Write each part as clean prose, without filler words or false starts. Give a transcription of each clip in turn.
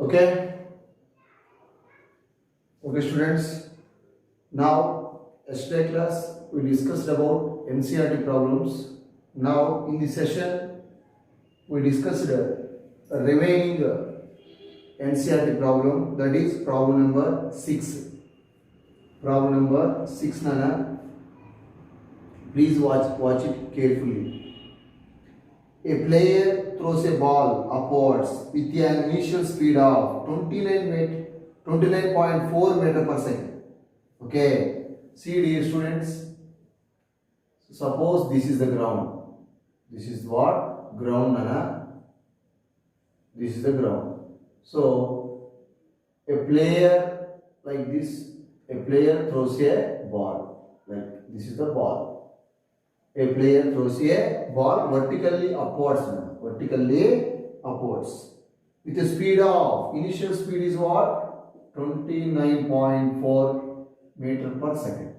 Okay, okay, students. Now, yesterday class we discussed about NCERT problems. Now, in this session, we discussed remaining NCERT problem, that is problem number 6. Problem number 6, Nana. Please watch it carefully. A player throws a ball upwards with an initial speed of 29.4 meter per second. Okay, see dear students, suppose this is the ground. This is what? Ground, Nana. This is the ground. So, a player like this, a player throws a ball. Like this is the ball. A player throws a ball vertically upwards, with a speed of, initial speed is what? 29.4 meter per second.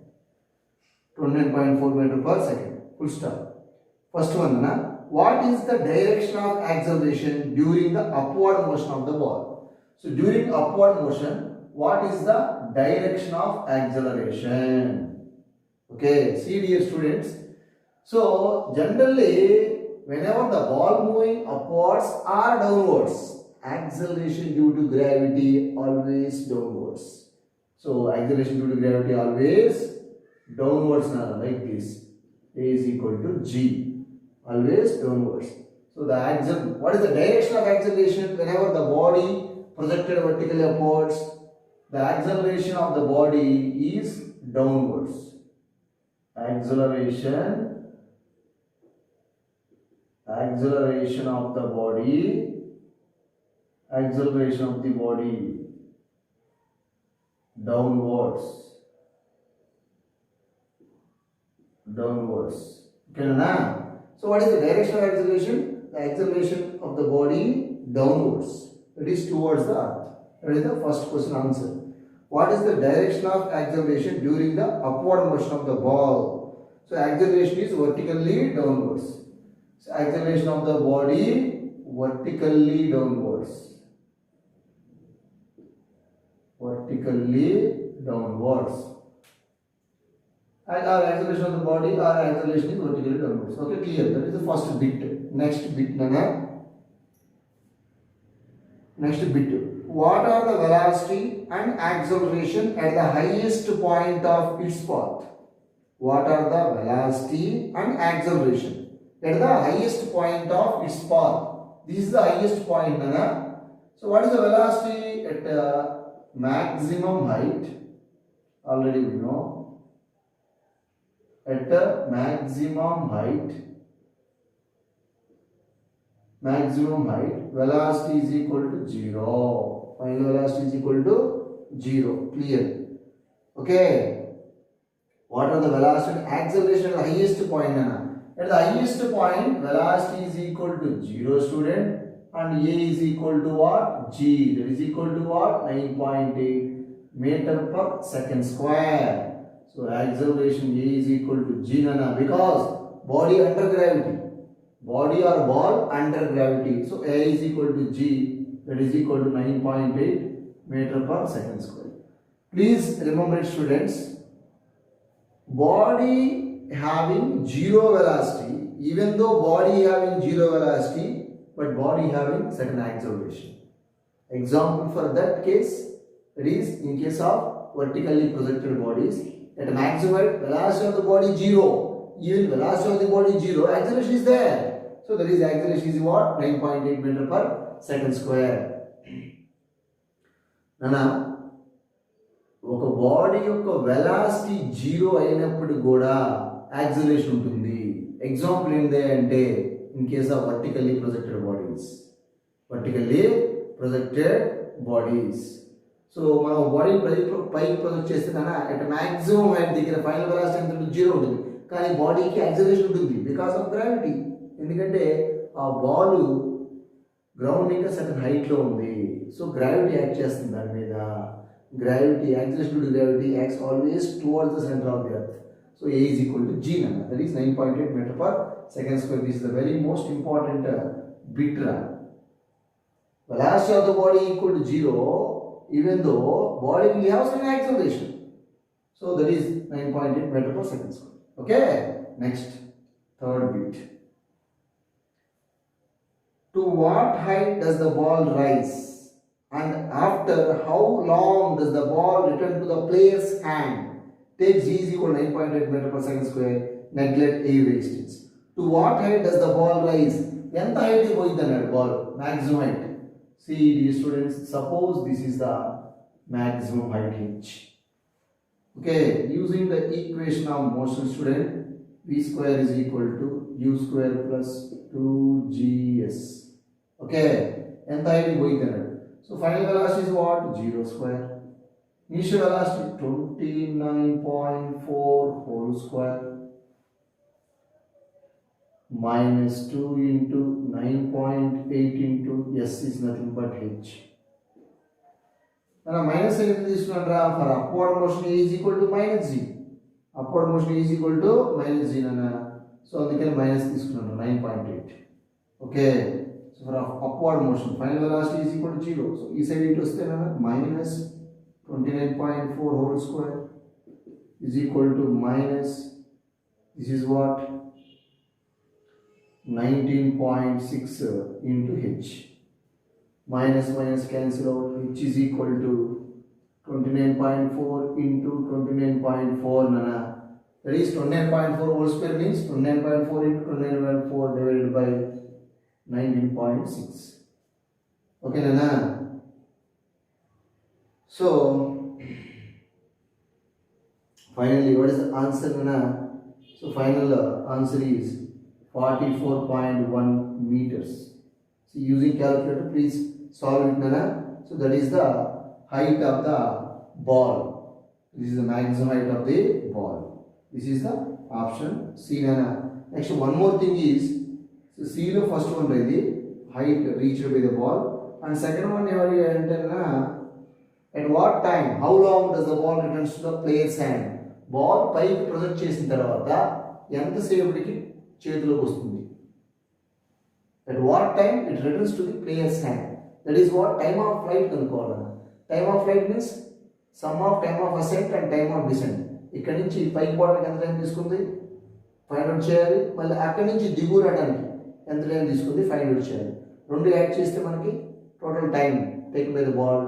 29.4 meter per second. Full stop. First one, what is the direction of acceleration during the upward motion of the ball? So during upward motion, what is the direction of acceleration? Okay, see dear students. So, generally, whenever the ball moving upwards or downwards, acceleration due to gravity always downwards. So, acceleration due to gravity always downwards, like this. A is equal to G, always downwards. So, what is the direction of acceleration? Whenever the body projected vertically upwards, the acceleration of the body is downwards. Acceleration of the body downwards. Okay, na? So what is the direction of acceleration? The acceleration of the body downwards, that is towards the earth. That is the first question answer. What is the direction of acceleration during the upward motion of the ball? So acceleration is vertically downwards. So acceleration of the body vertically downwards. And our acceleration of the body, our acceleration is vertically downwards. Okay, clear. That is the first bit. Next bit, Nana. Next bit. What are the velocity and acceleration at the highest point of its path? What are the velocity and acceleration at the highest point of its path? This is the highest point, Nana. So what is the velocity at maximum height? Already we know. At the maximum height, velocity is equal to 0. Final velocity is equal to 0. Clear? Okay. What are the velocity and acceleration at the highest point, Nana? At the highest point, velocity is equal to 0, student, and A is equal to what? G. That is equal to what? 9.8 meter per second square. So acceleration A is equal to G, Nana, because body under gravity. Body or ball under gravity. So A is equal to G, that is equal to 9.8 meter per second square. Please remember it, students. Body having 0 velocity, even though body having 0 velocity, but body having certain acceleration. Example for that case, that is in case of vertically projected bodies, at maximum velocity of the body 0, even velocity of the body 0, acceleration is there. So that is acceleration is what? 9.8 meter per second square. Nana, ఒక body యొక్క velocity 0 అయినప్పుడు కూడా acceleration ఉంటుంది. Example ఏంటి అంటే in case of vertically projected bodies. So మనం body పైకి project చేస్తే కన్నా అట్ మ్యాక్సిమం హైట్ దగ్గర ఫైనల్ వెలాసిటీ ఎంత ఉంటుంది? 0 ఉంటుంది. కానీ బాడీకి యాక్సిలరేషన్ ఉంటుంది బికాస్ ఆఫ్ గ్రావిటీ. ఎందుకంటే ఆ బాల్ గ్రౌండ్ ఇంకా సర్టన్ హైట్లో ఉంది. సో గ్రావిటీ యాక్ట్ చేస్తుంది దాని మీద. Gravity, acceleration due to gravity acts always towards the center of the earth. So A is equal to G, Nana. That is 9.8 meter per second square. This is the very most important bit. velocity of the body equal to 0, even though body will have some acceleration. So that is 9.8 meter per second square. Okay, next, third bit. To what height does the ball rise? And after how long does the ball return to the player's hand? Take G is equal to 9.8 meter per second square. Neglect A wastage. To what height does the ball rise? ఎంత height పోయింది అన్నాడు ball? Maximum height. See, dear students, suppose this is the maximum height h. Okay, using the equation of motion, student, v square is equal to u square plus 2gs. Okay, ఎంత height పోయింది అన్నాడు. So final velocity is what? 0 square. Initial velocity 29.4 whole square minus 2 into 9.8 into s is nothing but h. Now minus sign తీసుకున్నారా for upward motion a is equal to minus g. Upward motion a is equal to minus g nana. So అందుకని minus తీసుకున్నాను 9.8. Okay. So for upward motion final velocity is equal to 0. So ఈ side ఇటు వస్తే nana minus 29.4 whole square is equal to minus, this is what, 19.6 into h. Minus minus cancel out, h is equal to 29.4 into 29.4 nana. That is 29.4 whole square means 29.4 into 29.4 divided by 19.6. Okay nana. So finally, what is the answer nana? So final answer is 44.1 meters. So using calculator, please solve it nana. So that is the height of the ball. This is the maximum height of the ball. This is the option C nana. Next one more thing is, so C the first one by the height reached by the ball, and second one at what time, how long does the ball returns to the player's hand? Ball పైకి project చేసిన తర్వాత ఎంత సేపటికి చేతిలోకి వస్తుంది? At what time it returns to the player's hand? That is what time of flight కనుక్కోవాలి. Time of flight means sum of time of ascent and time of descent. ఇక్కడ నుంచి పైకి పోవడానికి ఎంత టైం తీసుకుంది ఫైండ్ అవుట్ చేయాలి. మళ్ళీ అక్కడి నుంచి దిగు రావడానికి ఎంత టైం తీసుకుంది ఫైండ్ అవుట్ చేయాలి. రెండు యాడ్ చేస్తే మనకి total time taken by the ball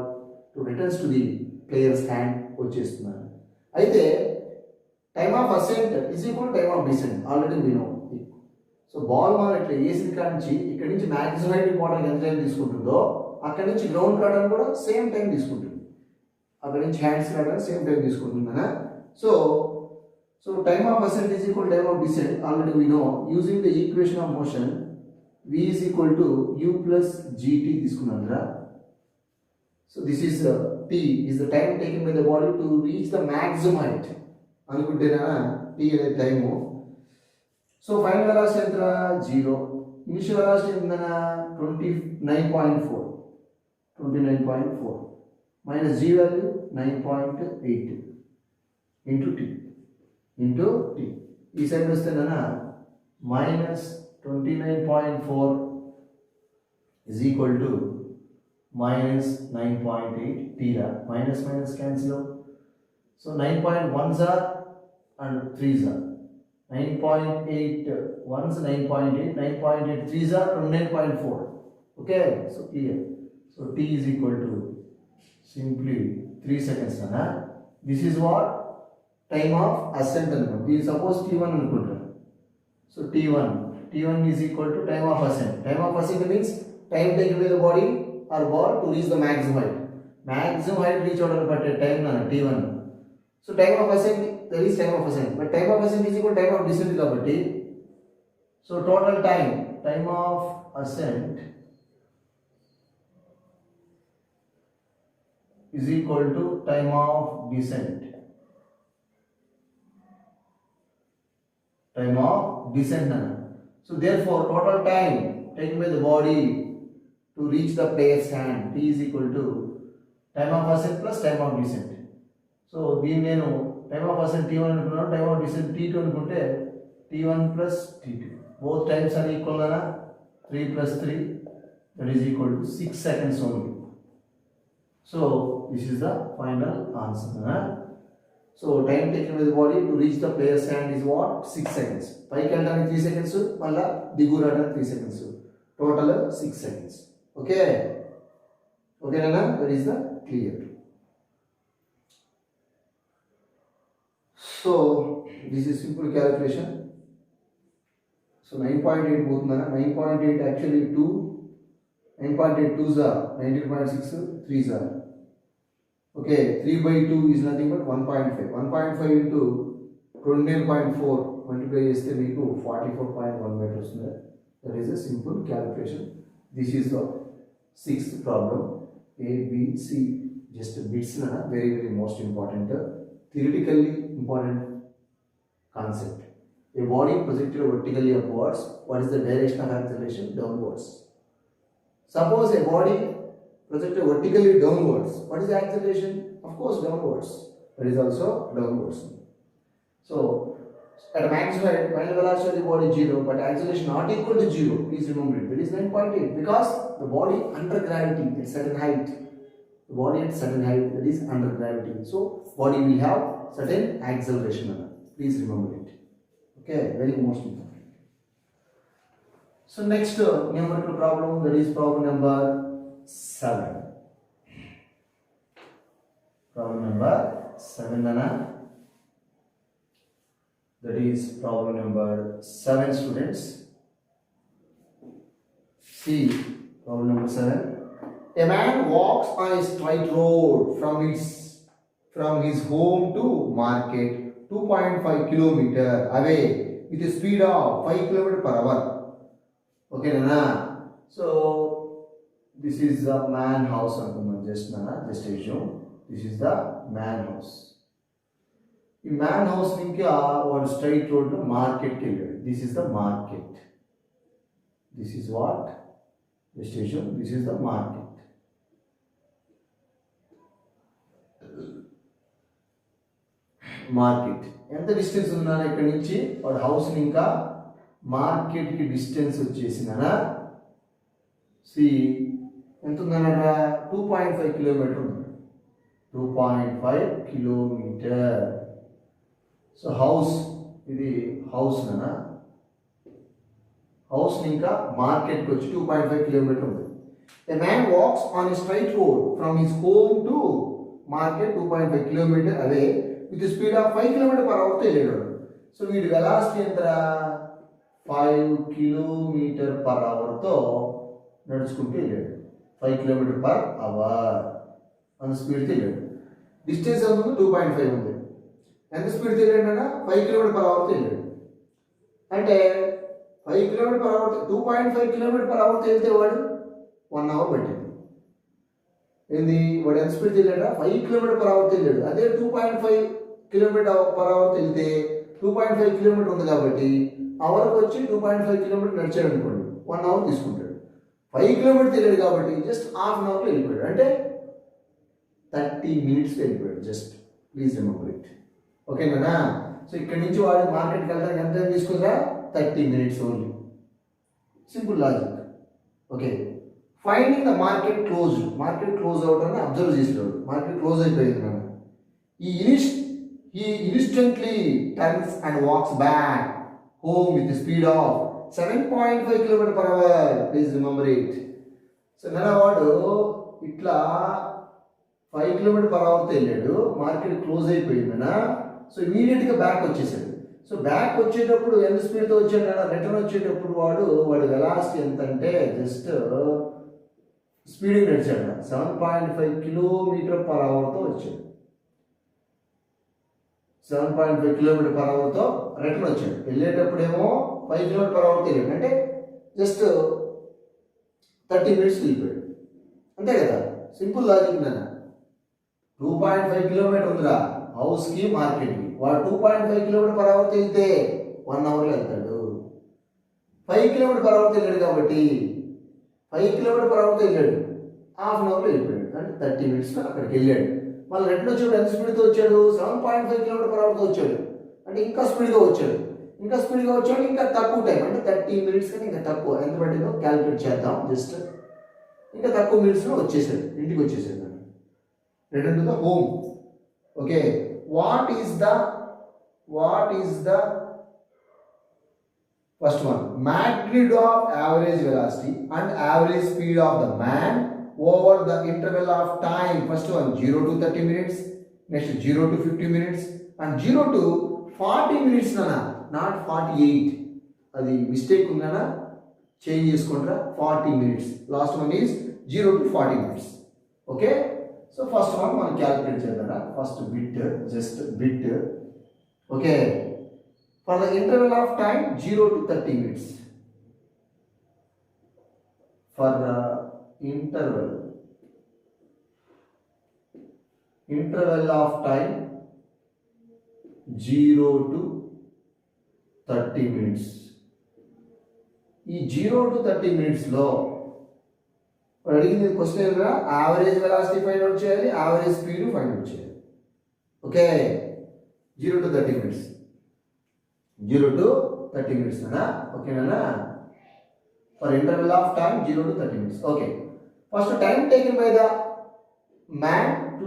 to returns to the players hand వచ్చేస్తున్నారు. అయితే time of ascent is equal time of descent already we know. So ball మనం ఇట్లా వేసిన కాడ నుంచి ఇక్కడ నుంచి మ్యాక్సిమం హైట్ పోవడానికి ఎంత టైం తీసుకుంటుందో అక్కడి నుంచి గ్రౌండ్ రావడానికి కూడా సేమ్ టైం తీసుకుంటుంది. అక్కడి నుంచి హ్యాండ్స్ రావడానికి సేమ్ టైం తీసుకుంటుంది అన్న. So time of ascent is equal to time of descent already we know. Using the equation of motion, v is equal to u plus gt తీసుకున్నారా. So this is t is the time taken by the body to reach the maximum height అనుకుంటేనా t అనే time. So final velocity ఎంత 0, initial velocity ఎంత 29.4 minus g value 9.8 into t ఈ side వస్తే minus 29.4 is equal to minus 9.8 t minus minus cancel out. So 9.1s are and 3s are 9.8 1s 9.8 9.8 3s are 29.4. Okay, so clear. So t is equal to simply 3 seconds this is what time of ascent అనుకోండి. దీని suppose t1 అనుకుంటారు. So t1 is equal to time of ascent. Time of ascent means time taken by the body or ball to reach the maximum height. Maximum height reach అవడానికి పట్టే time t1. So time of ascent, that is time of ascent, but time of ascent is equal to time of descent కాబట్టి so total time of ascent is equal to time of descent. Time of descent. So therefore total time taken by the body to reach the player's hand t is equal to time of ascent plus time of descent. So దీన్ని నేను time of ascent t1 అనుకున్నాను, time of descent t2 అనుకుంటే t1 plus t2 both times are equal 3 plus 3 that is equal to 6 seconds only. So this is the final answer. So time taken by the body to reach the player's hand is what? 6 seconds. Paiki veltani 3 seconds, malla digu raadani 3 seconds. Total 6 seconds. Okay. Okay nana, that is the clear. So this is simple calculation. So 9.8 పోతుందనా, 9.8 actually 2, 9.8 2s are 19.6, 3s are. Okay, 3 by 2 is nothing but 1.5. 1.5 into 29.4 multiply చేస్తే మీకు 44.1 meter వస్తుంది. That is a simple calculation. This is the sixth problem. A, B, C. Just bits na, very very most important. Theoretically important concept. A body projected vertically upwards. What is the direction of acceleration? Downwards. Suppose a body projected vertically downwards. What is the acceleration? Of course, downwards. That is also downwards. So, at maximum height, final velocity of the body is 0, but acceleration not equal to 0. Please remember it. That is 9.8 because the body under gravity at certain height. The body at certain height, that is under gravity. So, body will have certain acceleration. Please remember it. Okay, very most important. So next numerical problem, that is problem number 7. Problem number 7 nana. That is problem number 7 students. See problem number 7. A man walks on a straight road from his home to market 2.5 kilometer away with a speed of 5 km per hour. Okay nana. So this is the man house antumna, just assume this is the man house. ఈ man house నుంచి వాడు straight రోడ్లో మార్కెట్కి వెళ్ళాడు. This is the market. This is what station. This is the market. Market ఎంత distance ఉందా ఇక్కడ నుంచి వాడు హౌస్ ఇంకా మార్కెట్కి డిస్టెన్స్ వచ్చేసిందనా. సి ఎంత ఉందన్నారా? 2.5 కిలోమీటర్ ఉంది. 2.5 కిలోమీటర్. సో హౌస్, ఇది హౌస్ నానా. హౌస్ ఇంకా మార్కెట్కి వచ్చి 2.5 కిలోమీటర్ ఉంది. A man walks on a straight road from his home to market 2.5 kilometer away with a speed of 5 km per hour తో వెళ్ళాడు. సో వీడి వెలాసిటీ ఎంతరా? 5 km per hour తో నడుచుకుంటూ వెళ్ళాడు. 5 km per hour అంత స్పీడ్తో వెళ్ళాడు. డిస్టెన్స్ ఎంత ఉంది? 2.5 ఉంది. ఎంత స్పీడ్తో వెళ్ళాడు అన్న? 5 km per hour తో వెళ్ళాడు. అంటే 5 km per hour 2.5 km per hour తో వెళ్తే వాడు 1 hour పట్టింది. ఏంది వాడు ఎంత స్పీడ్ వెళ్ళాడా? 5 km per hour తో వెళ్ళాడు. అదే 2.5 km per hour తో వెళ్తే 2.5 km ఉంది కాబట్టి అవర్కి వచ్చి 2.5 km నడిచాడు అనుకోండి, 1 hour తీసుకుంటాడు. 5 km వెళ్ళాడు కాబట్టి జస్ట్ హాఫ్ అన్ అవర్లో వెళ్ళిపోయాడు. అంటే 30 minutes వెళ్ళిపోయాడు. Just please remember it. ఓకేనా? సో ఇక్కడ నుంచి వాడు మార్కెట్కి వెళ్తానికి ఎంత టైం తీసుకుందా? 30 minutes only. Simple logic. Okay, finding the market close. Market close అవటాన్ని అబ్జర్వ్ చేసేవాడు. మార్కెట్ క్లోజ్ అయిపోయింది నాన్న. He instantly turns and walks back home with the speed of 7.5 km per hour. Please remember it. So నాన్న వాడు ఇట్లా 5 km per hour తో వెళ్ళాడు. Market close అయిపోయిందనా. సో ఇమీడియట్గా బ్యాక్ వచ్చేసాడు. సో బ్యాక్ వచ్చేటప్పుడు ఎంత స్పీడ్తో వచ్చాడు నాన్న? రిటర్న్ వచ్చేటప్పుడు వాడు వెలాసిటీ ఎంత అంటే జస్ట్ స్పీడ్గా నడిచాడు. 7.5 km per hour తో వచ్చాడు. 7.5 km per hour తో రిటర్న్ వచ్చాడు. వెళ్ళేటప్పుడేమో 5 km per hour తో వెళ్ళాడు. అంటే జస్ట్ 30 minutes వెళ్ళిపోయాడు. అంతే కదా? సింపుల్ లాజిక్ నాన్న. 2.5 km ఉందిరా హౌస్కి మార్కెట్కి. వాడు 2.5 km per hour తో వెళ్తే 1 hourలో వెళ్తాడు. 5 km per hour తో వెళ్ళాడు కాబట్టి 5 km per hour తో వెళ్ళాడు, హాఫ్ అన్ అవర్లో వెళ్ళిపోయాడు. అంటే 30 minutesలో అక్కడికి వెళ్ళాడు. మళ్ళీ రిటర్న్ వచ్చేప్పుడు ఎంత స్పీడ్తో వచ్చాడు? 7.5 km per hour తో వచ్చాడు. అంటే ఇంకా స్పీడ్గా వచ్చాడు. ఇంకా తక్కువ టైం, అంటే 30 minutes కన్నా ఇంకా తక్కువ. ఎంత పట్టిందో క్యాలిక్యులేట్ చేద్దాం. జస్ట్ ఇంకా తక్కువ మినిట్స్లో వచ్చేసాడు, ఇంటికి వచ్చేసాడు. Return to the home. Okay, what is the first one, magnitude of average velocity and average speed of the man over the interval of time. First one 0 to 30 minutes, next 0 to 50 minutes and 0 to 40 minutes nana, not 48. Adi mistake undana, change cheskondra, 40 minutes. Last one is 0 to 40 minutes. Okay, so first one మనం calculate chedara. First bit, just bit. Okay, for the interval of time 0 to 30 minutes. For the interval of time 0 to 30 minutes. ఈ 0 to 30 minutes లో అడిగింది question ఏంటంటే average velocity find out చేయాలి, average speed find out చేయాలి. Okay, 0 to 30 minutes. 0 to 30 minutes na, okay na, for interval of time 0 to 30 minutes. Okay, first time taken by the man to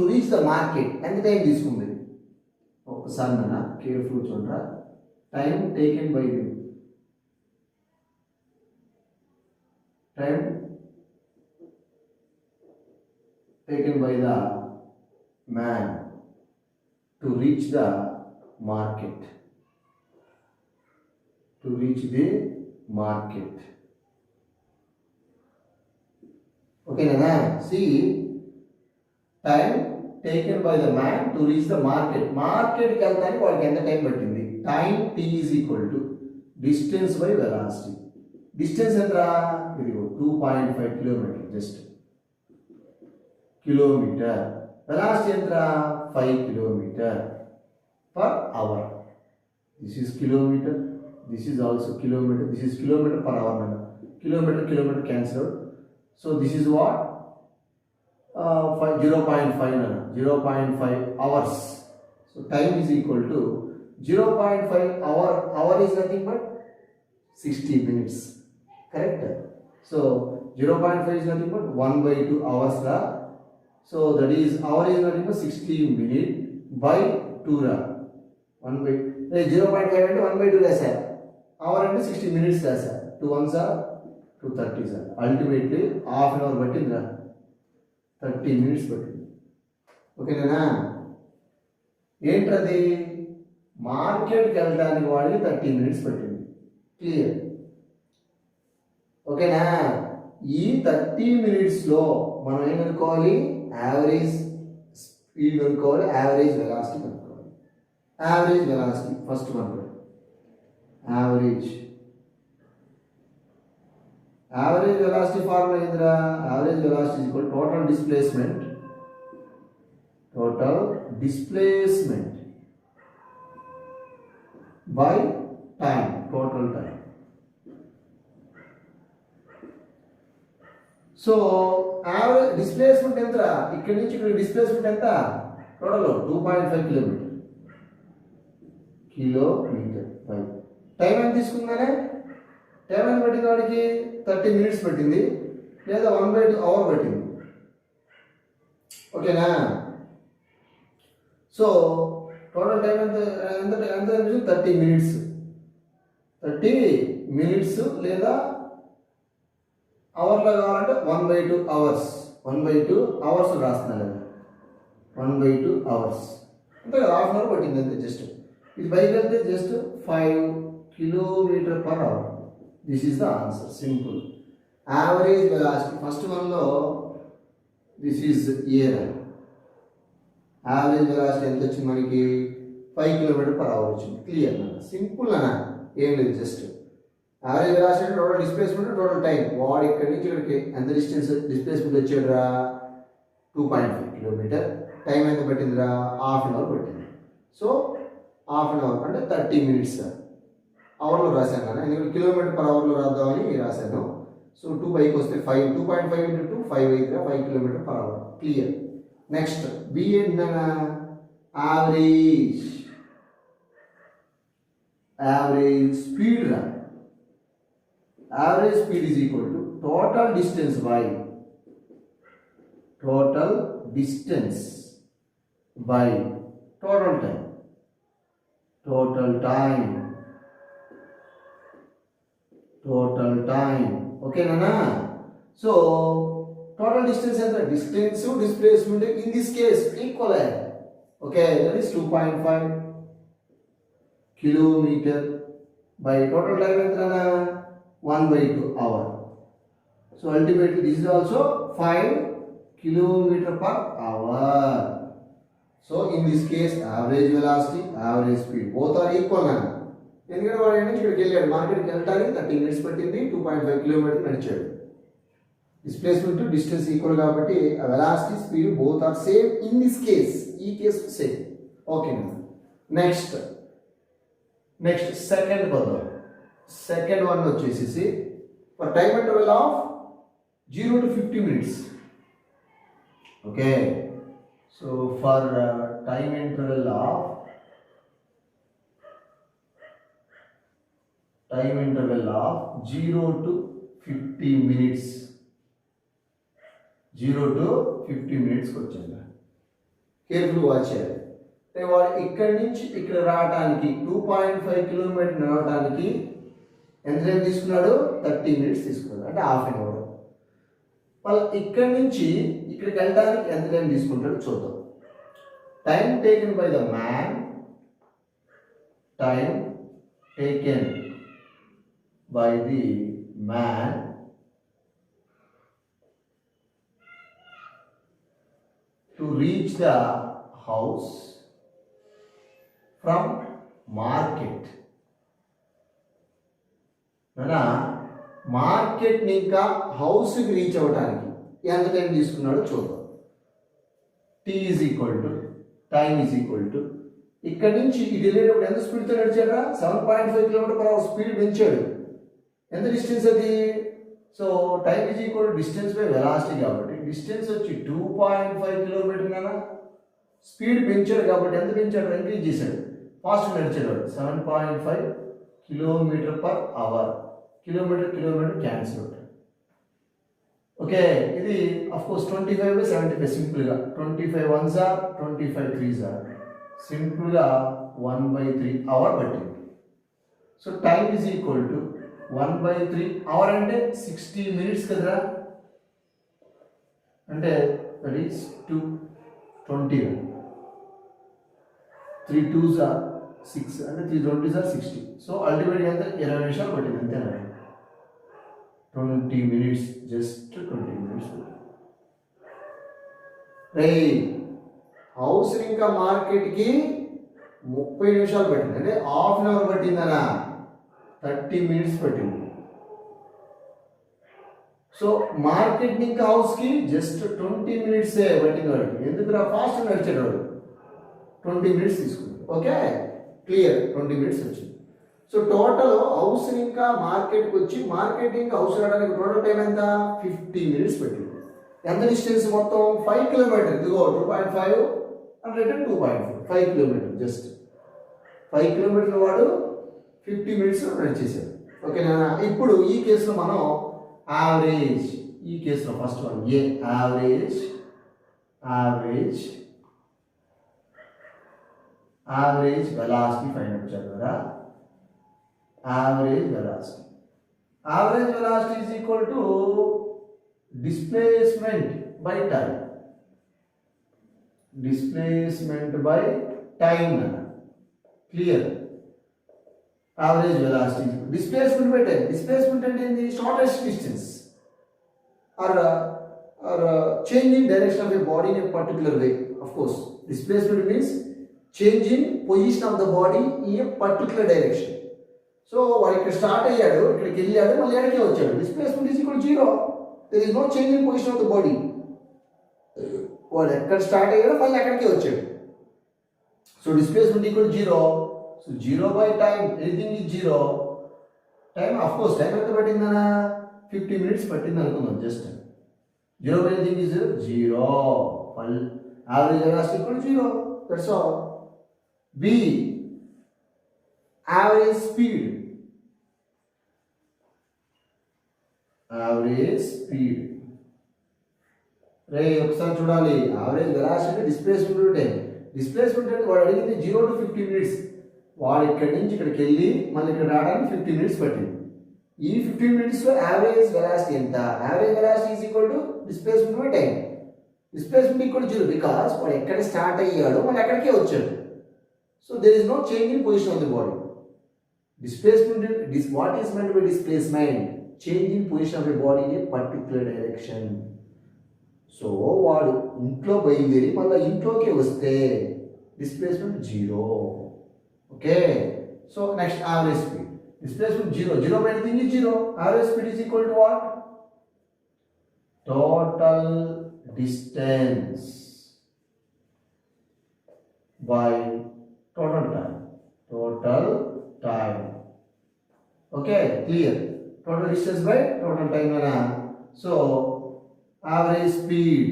reach the market, ఎంత time తీసుకుంది ఒకసారి నా careful చూడరా. Time taken by the man to reach the market. Okay na, see, time taken by the man to reach the market. Market ki veltani vaadiki enta time pattindi. Time t is equal to distance by velocity. Distance entra idigo 2.5 kilometer, just kilometer. Velocity entra 5 kilometer per hour. This is kilometer, this is also kilometer, this is kilometer per hour. Kilometer cancelled. So this is what 0.5 hours. So time is equal to 0.5 hour. Hour is nothing but 60 minutes. Correct? So 0.5 is nothing but 1/2 hours. So that is hour is nothing but 60 minutes by 2. 0.5 అంటే 1/2 రాశా, hour అంటే 60 minutes రాశా. 2 1s are 230s are. Ultimately half an hour పట్టిందిరా, 30 minutes పట్టింది. ఓకేనా, ఏంటది మార్కెట్కి వెళ్ళడానికి వాడికి 30 minutes పట్టింది. Clear? ఓకేనా, ఈ 30 minutesలో మనం ఏం కనుక్కోవాలి, యావరేజ్ స్పీడ్ కనుక్కోవాలి, యావరేజ్ వెలాసిటీ కనుక్కోవాలి. Average velocity, first one, average velocity formula indra, average velocity is equal to total displacement by time, total time. So average displacement entra, ikkadi nunchi ikkadi displacement enta total 2.5 kilometer by time ఎంత తీసుకుందానే, time ఎంత పట్టింది వాడికి 30 minutes పట్టింది, లేదా 1/2 hour పట్టింది. ఓకేనా, so total time ఎంత 30 minutes. 30 minutes లేదా అవర్లో కావాలంటే 1/2 hours. 1/2 hours రాస్తున్నాను, 1/2 hours అంతే కదా, హాఫ్ అన్ అవర్ పట్టింది అంతే. జస్ట్ ఇది బైక్ వెళ్తే just 5 kilometer per hour. This is the answer, simple. Average velocity first వన్లో this is year. Average velocity ఎంత వచ్చింది మనకి, 5 kilometer per hour వచ్చింది. క్లియర్ అన్న, సింపుల్ అన్న, ఏం లేదు. Just average velocity total displacement, total time. వాడు ఇక్కడి నుంచి ఇక్కడికి ఎంత డిస్టెన్స్ డిస్ప్లేస్మెంట్ వచ్చాడురా, 2.5 kilometer. టైం ఎంత పట్టిందిరా, హాఫ్ అన్ అవర్ పట్టింది. సో హాఫ్ అన్ అవర్ అంటే 30 minutes. అవర్లో రాశాను కదా, ఎందుకంటే కిలోమీటర్ పర్ అవర్లో రాద్దామని రాశాను. సో 2 పైకి వస్తే 5, 2.5 into 2 5 అయితే 5 kilometer per hour. Clear. Next B ఏంటన్నా, యావరేజ్ స్పీడ్ రా. Average speed is equal to total distance by total distance by total time. Okay nana. So total distance and the distance to displacement in this case equal. Okay, that is 2.5 kilometer by total time entrana 1/2 hour. So ultimately this is also 5 kilometer per hour. So in this case average velocity, average speed both are equal nana. ఎందుకంటే వాడు ఇక్కడికి వెళ్ళాడు, మార్కెట్కి వెళ్ళడానికి 30 minutes పట్టింది, 2.5 kilometre నడిచాడు. Displacement distance equal కాబట్టి velocity speed both are same in this case. ఈ case same. Okay. Next second పదం. సెకండ్ వన్ వచ్చేసి for time interval of 0 to 50 minutes. Okay. So for time interval of 0 to 50 minutes. 0 to 50 minutes వచ్చింది. Careful watch చేయాలి. వాడు ఇక్కడి నుంచి ఇక్కడ రావడానికి 2.5 కిలోమీటర్ నడవడానికి ఎంత టైం తీసుకున్నాడు? 30 minutes తీసుకున్నాడు, అంటే హాఫ్ అన్ అవర్. మళ్ళీ ఇక్కడి నుంచి ఇక్కడికి వెళ్ళడానికి ఎంత టైం తీసుకుంటాడో చూద్దాం. Time taken by the man, time taken by the man to reach the house from market. ననా మార్కెట్ ని ఇంకా హౌస్ కి రీచ్ అవ్వడానికి ఎంత టైం తీసుకున్నాడో చూద్దాం. t is equal to time is equal to ఇక్కడ నుంచి ఇది వెళ్ళేటప్పుడు ఎంత స్పీడ్తో నడిచాడా? 7.5 km/h స్పీడ్ పెంచాడు. ఎంత డిస్టెన్స్ అది? So time is equal distance by velocity కాబట్టి డిస్టెన్స్ వచ్చి 2.5 కిలోమీటర్ నానా. స్పీడ్ పెంచాడు కాబట్టి ఎంత పెంచాడు? ఇంక్రీజ్ చేశాడు, ఫాస్ట్ నడిచాడు. 7.5 kilometer per hour. Kilometer cancel అవుతుంది. ఓకే, ఇది అఫ్ కోర్స్ 25/75 సింపుల్గా 25 1s are 25 3s are సింపుల్గా 1/3 అవర్ పట్టింది. So time is equal to 1/3 hour అంటే 60 minutes కదరా. అంటే దట్ ఈస్ 220. 3 2s are 6 అంటే 3 20s are 60. సో అల్టిమేట్గా ఎంత? 20 నిమిషాలు పట్టింది అంతేనా? 20 minutes, జస్ట్ 20 minutes. రే హౌస్ ఇంకా మార్కెట్కి 30 నిమిషాలు పట్టింది, అంటే హాఫ్ అన్ అవర్ పట్టిందనా? 30 minutes పట్టింది. సో మార్కెట్ ఇంకా హౌస్ కి జస్ట్ 20 minutes పట్టింది వాడికి. ఎందుకురా? ఫాస్ట్ నడిచాడు వాడు. 20 minutes తీసుకుంది. Okay, clear. 20 minutes వచ్చింది. సో టోటల్ హౌస్ ఇంకా మార్కెట్కి వచ్చి మార్కెట్ ఇంకా హౌస్ రావడానికి టోటల్ టైం ఎంత? 50 minutes పట్టింది. ఎంత డిస్టెన్స్ మొత్తం? 5 కిలోమీటర్. ఇదిగో 2.5 అండ్ రిటర్న్ 2.5, 5 కిలోమీటర్. జస్ట్ 5 కిలోమీటర్లు వాడు 50 minutes నడిచేసాడు. ఓకేనా? ఇప్పుడు ఈ కేసులో మనం యావరేజ్, ఈ కేసులో ఫస్ట్ వన్ ఏ యావరేజ్ వెలాసిటీ ఫైండ్ అవుట్ చేద్దారా. Average velocity is equal to displacement by time. Clear? Average velocity displacement by time. Displacement అంటే ఏంటి? Shortest distance or change in direction of a body in a particular way. Of course displacement means change in position of the body in a particular direction. So వాడు ఇక్కడ start అయ్యాడు, ఇక్కడికి వెళ్ళాడు, మళ్ళీ ఎక్కడికి వచ్చాడు. Displacement is equal 0. There is no change in position of the body. వాడు ఎక్కడ స్టార్ట్ అయ్యాడో మళ్ళీ ఎక్కడికి వచ్చాడు. So displacement equal 0. So 0 by time, anything is 0. Time, of course, time ఎంత పట్టిందనా? 50 minutes పట్టింది అనుకుందాం. Just 0 by anything is 0. Average velocity equal to 0. That's all. B, average speed. రే ఒకసారి చూడాలి, యావరేజ్ వెలాసిటీ అంటే డిస్ప్లేస్మెంట్ టైం. డిస్ప్లేస్మెంట్ అంటే వాడు అడిగింది 0 to 50 minutes. వాడు ఇక్కడి నుంచి ఇక్కడికి వెళ్ళి మళ్ళీ ఇక్కడ రావడానికి 50 మినిట్స్ పట్టింది. ఈ 15 మినిట్స్లో యావరేజ్ వెలాసిటీ ఎంత? Average velocity is equal to displacement by time. Displacement equal 0 because వాడు ఎక్కడ స్టార్ట్ అయ్యాడో మళ్ళీ అక్కడికే వచ్చాడు. So there is no change in position of the body. Displacement, what is meant by displacement? Change in position of a body in a particular direction. So వాడు ఇంట్లో బయలుదేరి మళ్ళీ ఇంట్లోకి వస్తే displacement 0. Okay, so next average speed. Displacement 0, 0 by anything is 0. Average speed is equal to what? Total distance by total time. Total time. Okay, clear. Total distance by total time na. So average speed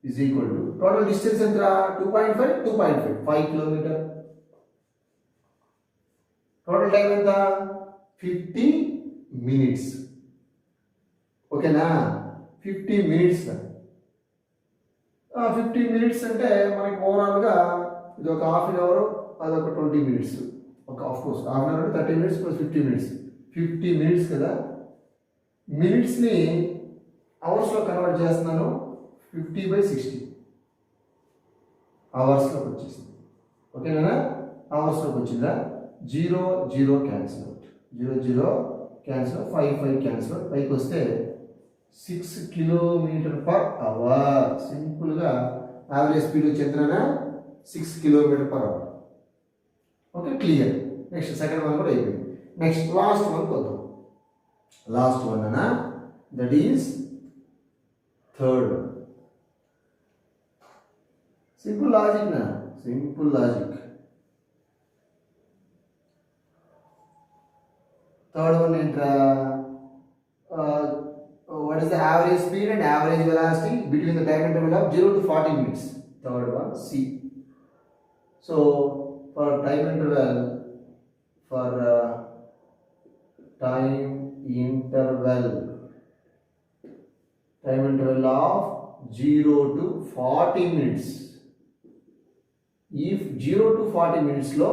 is equal to total distance entra 2.5 5 kilometer. Total time enta 50 minutes. Okay na, 50 minutes. 50 minutes అంటే మనకి overall గా ఇది ఒక half an hour, అదొక 20 minutes. ఒక of course half an hour 30 minutes plus 50 minutes, 50 minutes కదా. మినిట్స్ని అవర్స్లో కన్వర్ట్ చేస్తున్నాను. 50/60 అవర్స్లోకి వచ్చేసింది. ఓకేనా, అవర్స్లోకి వచ్చిందా? 0 0 cancel out, 0 0 cancel out, 5 5 cancel out, పైకి వస్తే 6 కిలోమీటర్ పర్ అవర్. సింపుల్గా యావరేజ్ స్పీడ్ వచ్చేంతనా 6 kilometre per hour. Okay, clear. Next second one కూడా అయిపోయింది. నెక్స్ట్ లాస్ట్ వన్ కొద్దాం. లాస్ట్ వన్ అనా, that is third one. Simple logic నా, సింపుల్ లాజిక్. థర్డ్ వన్ ఏంట్రా? what is the average speed and average velocity between the time interval of 0 to 40 minutes? Third one, C. So for time interval of 0 to 40 minutes. If 0 to 40 minutes లో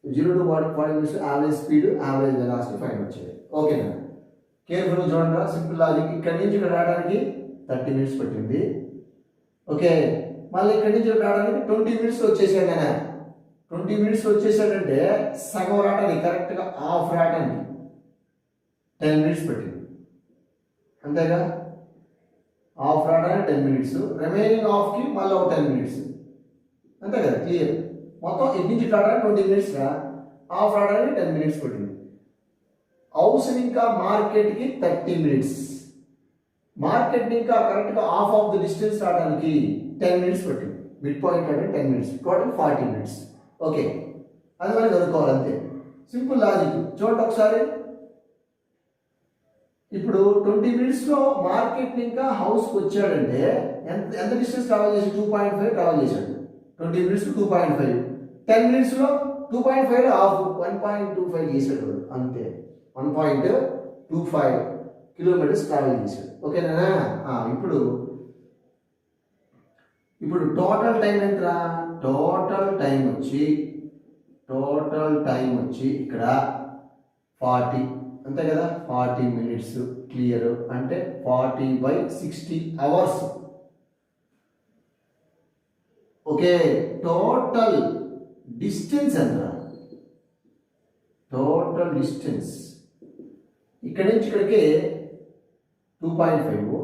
0 to 40 minutes average speed, average velocity find out చేయాలి. ఓకేనా, కేర్ఫుల్గా చూడండి. Simple logic. ఇక్కడి నుంచి ఇక్కడ రావడానికి 30 minutes పట్టింది. ఓకే, మళ్ళీ ఇక్కడి నుంచి ఇక్కడ రావడానికి 20 మినిట్స్ వచ్చేసాడు. నేను 20 మినిట్స్ వచ్చేసాడంటే సగం రావడానికి, కరెక్ట్గా హాఫ్ రావడానికి 10 మినిట్స్ పట్టింది. అంతేగా, హాఫ్ రావడానికి 10 మినిట్స్, రిమైనింగ్ హాఫ్కి మళ్ళీ ఒక 10 మినిట్స్. అంతే కదా, క్లియర్. మొత్తం ఇటు నుంచి రావడానికి 20 మినిట్స్ రా, హాఫ్ రావడానికి 10 మినిట్స్ పట్టింది. హౌస్ ఇంకా మార్కెట్కి 30 మినిట్స్, మార్కెట్ ఇంకా కరెక్ట్గా హాఫ్ ఆఫ్ ద డిస్టెన్స్ రావడానికి 10 మినిట్స్ పట్టింది. మిడ్ పాయింట్ అంటే 10 మినిట్స్, టోటల్ 40 మినిట్స్. ఓకే, అది మనం చదువుకోవాలి అంతే. Simple logic. చూడండి ఒకసారి. ఇప్పుడు 20 మినిట్స్లో మార్కెట్ ఇంకా హౌస్కి వచ్చాడంటే ఎంత డిస్టెన్స్ ట్రావెల్ చేసి? 2.5 ట్రావెల్ చేశాడు. 20 మినిట్స్ 2.5, 10 మినిట్స్లో 2.5 హాఫ్ 1.25 చేశాడు. అంతే, 1.25 కిలోమీటర్స్ ట్రావెల్ చేశాడు. ఓకేనా. ఇప్పుడు టోటల్ టైం ఎంతరా? టోటల్ టైం వచ్చి ఇక్కడ 40, అంతే కదా, 40 మినిట్స్. క్లియర్. అంటే 40/60 అవర్స్. ఓకే, టోటల్ డిస్టెన్స్ ఎంతరా? టోటల్ డిస్టెన్స్ ఇక్కడి నుంచి ఇక్కడికి 2.5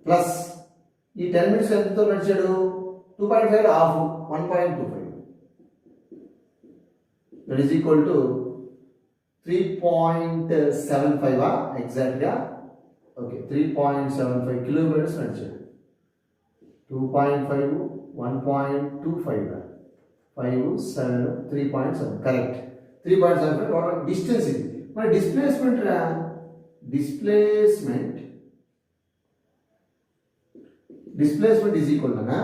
ప్లస్ ఈ 10 మినిట్స్ ఎంతతో నడిచాడు? 2.5 half 1.25. That is equal to 3.75 ఎగ్జాక్ట్గా. ఓకే, 3.75 కిలోమీటర్స్ నడిచాడు. 2.5 1.25 5 7 3.7 కరెక్ట్. 3.75 టోటల్ డిస్టెన్స్ ఇది. మరి డిస్ప్లేస్మెంట్ ఈజ్ ఈక్వల్ అన్నా,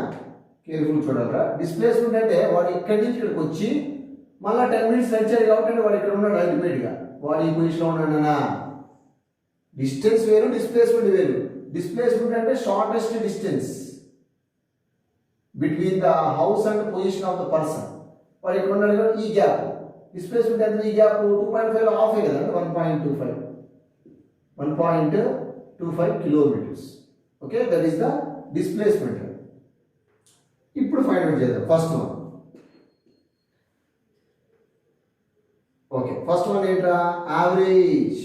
కేర్ఫుల్ చూడాలరా. డిస్ప్లేస్మెంట్ అంటే వాడు ఇక్కడి నుంచి ఇక్కడికి వచ్చి మళ్ళీ 10 మినిట్స్ నడిచాడు కాబట్టి వాడు ఇక్కడ ఉన్నాడు. అల్టిమేట్గా వాడు ఈ పొజిషన్లో ఉన్నాడన్నా. డిస్టెన్స్ వేరు, డిస్ప్లేస్మెంట్ వేరు. డిస్ప్లేస్మెంట్ అంటే shortest distance between the house and position of the person. వాడు ఇక్కడ ఉన్నాడు కదా, ఈ గ్యాప్. డిస్ప్లేస్మెంట్ ఎంత? ఈ గ్యాప్ 2.5 ఆఫే కదా, 1.25 kilometres. Okay, that is the displacement. ఇప్పుడు ఫైండ్ అవుట్ చేద్దాం first one. Okay, first one ఏంట్రా? Average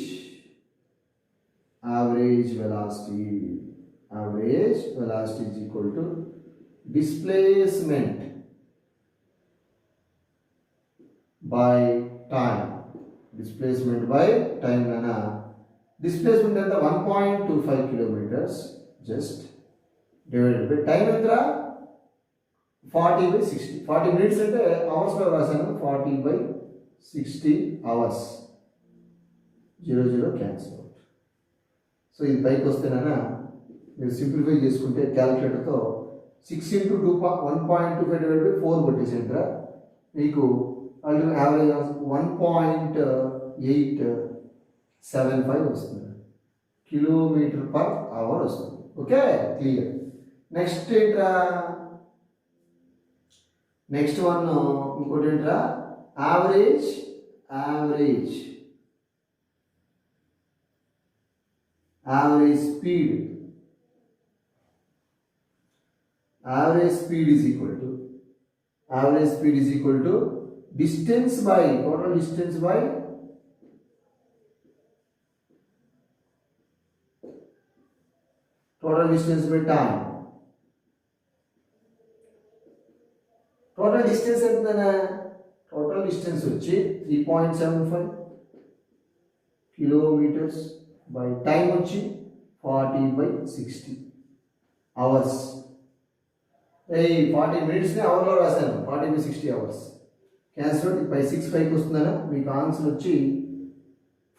velocity. Average velocity is equal to displacement by time. Displacement by time nana. Displacement anta 1.25 kilometers just divided by time entra 40/60. 40 minutes ante hours lo rasanu. 40/60 hours. 0 cancel out. So ఇది పైకి వస్తేనైనా మీరు simplify చేసుకుంటే క్యాలిక్యులేటర్తో 6 × 1.25/4 కొట్టేసేంట్రా మీకు ultimate average 1.875 వస్తుంది, kilometre per hour వస్తుంది. Okay, clear. Next ఏంట్రా? Next one ఇంకోటి ఏంట్రా? Average speed. Average speed is equal to distance by total distance by time. Total distance entana? Total distance వచ్చి 3.75 kilometers by time వచ్చి 40/60 hours. 40 minutes ని hour లో రాశాను, 40/60 hours. Cancel by 6 5 వస్తుందనా? మీకు answer వచ్చి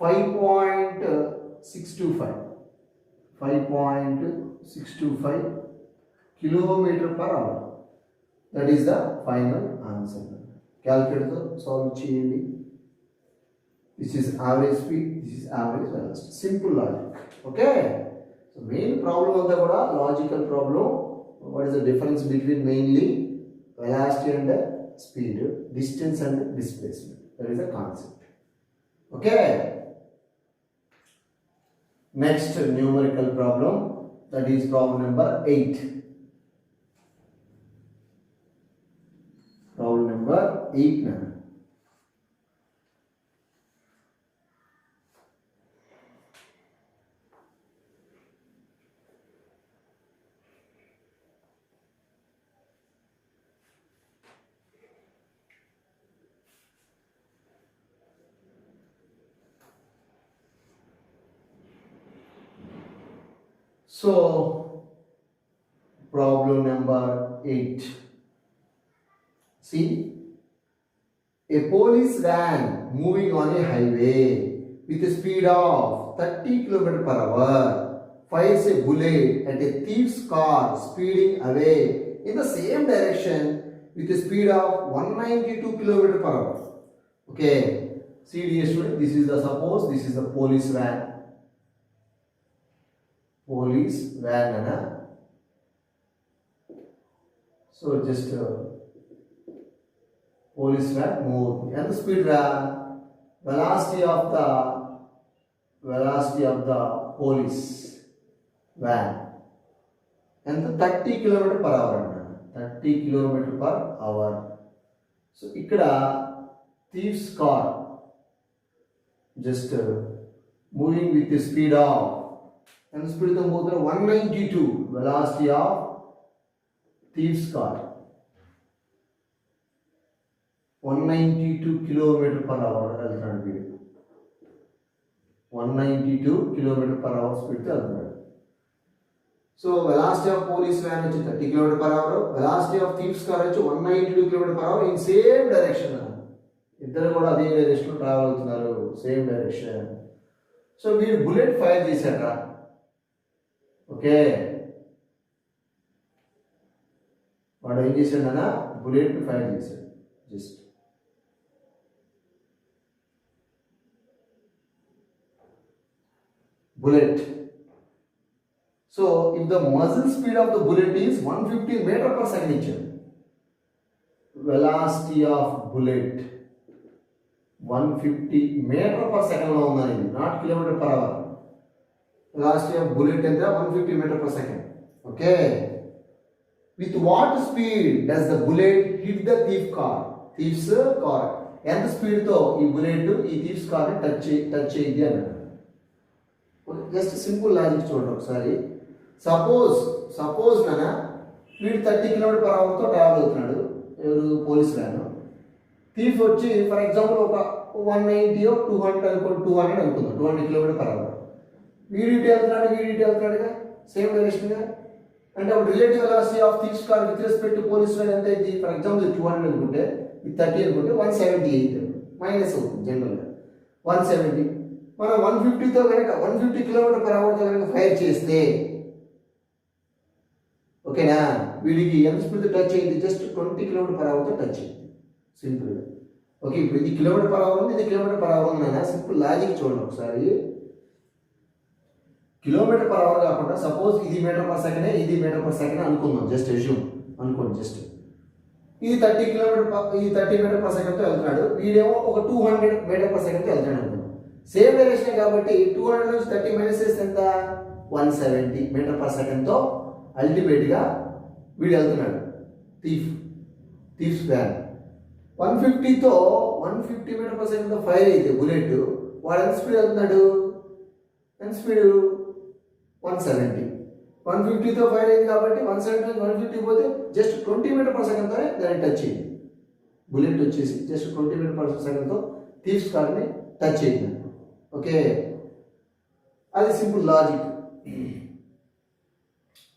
5.625 kilometre per hour. That is the final answer. క్యాల్కులేటర్తో solve చేయండి. This is average speed, this is average velocity. Simple logic. Okay. So main problem of the logical problem. What is the difference between mainly velocity and speed, distance and displacement? That is the concept. Okay. Next numerical problem, that is problem number 8. Problem number 8 now. So, problem number 8. See, a police van moving on a highway with a speed of 30 km per hour fires a bullet at a thief's car speeding away in the same direction with a speed of 192 km per hour. Okay, see dear student, this is the police van. Police van ana. So just police van move and the speed velocity of the police van and the 30 km per hour ana. 30 km per hour. So ikkada thief's car just moving with the speed of and speed of 192 velocity of thief's car 192 km per hour వెళ్తున్నాడు. 192 km per hour speed తో వెళ్తున్నాడు. So velocity of police van వచ్చి 30 km per hour, velocity of thief's car వచ్చి 192 km per hour in same direction. ఇద్దరు కూడా అదే direction లో travel అవుతున్నారు, సేమ్ డైరెక్షన్. సో వీడు బుల్లెట్ ఫైర్ చేశారా? ఓకే, వాడు ఏం చేశాడన్నా బుల్లెట్ ఫైర్ చేశాడు. Just bullet. So if the muzzle speed of the bullet is 150 meter per second ఇచ్చాడు, velocity of bullet 150 meter per second లో ఉందని, not kilometer per hour. Velocity of bullet ఎంత 150 meter per second. Okay, with what speed does the bullet hit the thief's car? ఎంత speed తో ఈ bullet ఈ thief's car ని touch చేయింది అన్నాడు. Just simple logic చూడండి ఒకసారి. సపోజ్ నానా వీడు 30 km/h తో ట్రావెల్ అవుతున్నాడు, ఎవరు పోలీస్ వ్యాన్. థీఫ్ వచ్చి ఫర్ ఎగ్జాంపుల్ ఒక 190 200 అనుకుందాం, 200 km/h. వీడిటి వెళ్తున్నాడుగా సేమ్ డైరెక్షన్గా. అంటే అప్పుడు relative velocity of thief's car with respect to police van ఎంత అయింది? ఫర్ ఎగ్జాంపుల్ 200 అనుకుంటే, ఇది 30 అనుకుంటే 170 మైనస్ అవుతుంది జనరల్గా 170. మనం 150తో కనుక 150 km/h కనుక ఫైర్ చేస్తే, ఓకేనా, వీడికి ఎంత స్పీడ్ టచ్ అయింది? జస్ట్ 20 km/h టచ్ అయింది సింపుల్గా. ఓకే, ఇప్పుడు ఇది km/h ఉంది, ఇది km/h ఉందన్నా. సింపుల్ లాజిక్ చూడండి ఒకసారి. km/h కాకుండా సపోజ్ ఇది మీటర్ పర్ సెకండ్, ఇది మీటర్ పర్ సెకండ్ అనుకుందాం, జస్ట్ అజ్యూమ్ అనుకోండి. జస్ట్ ఇది 30 మీటర్ పర్ సెకండ్తో వెళ్తున్నాడు, వీడేమో ఒక 200 మీటర్ పర్ సెకండ్తో వెళ్తున్నాడు అనుకుందాం. సేమ్ డైరెక్షన్ కాబట్టి 200 నుంచి 30 మైనస్ చేస్తే ఎంత? 170 మీటర్ పర్ సెకండ్తో అల్టిమేట్గా వీడు వెళ్తున్నాడు థీఫ్స్ వ్యాన్. 150తో 150 మీటర్ పర్ సెకండ్తో ఫైర్ అయితే బుల్లెట్, వాడు ఎంత స్పీడ్ వెళ్తున్నాడు? ఎంత స్పీడ్? 170. 150తో ఫైర్ అయింది కాబట్టి 170 150 పోతే జస్ట్ 20 మీటర్ పర్ సెకండ్తోనే దాన్ని టచ్ అయింది. బుల్లెట్ వచ్చేసి జస్ట్ 20 మీటర్ పర్ సెకండ్తో థీఫ్స్ కార్ని టచ్ అయింది. ఓకే, అది సింపుల్ లాజిక్.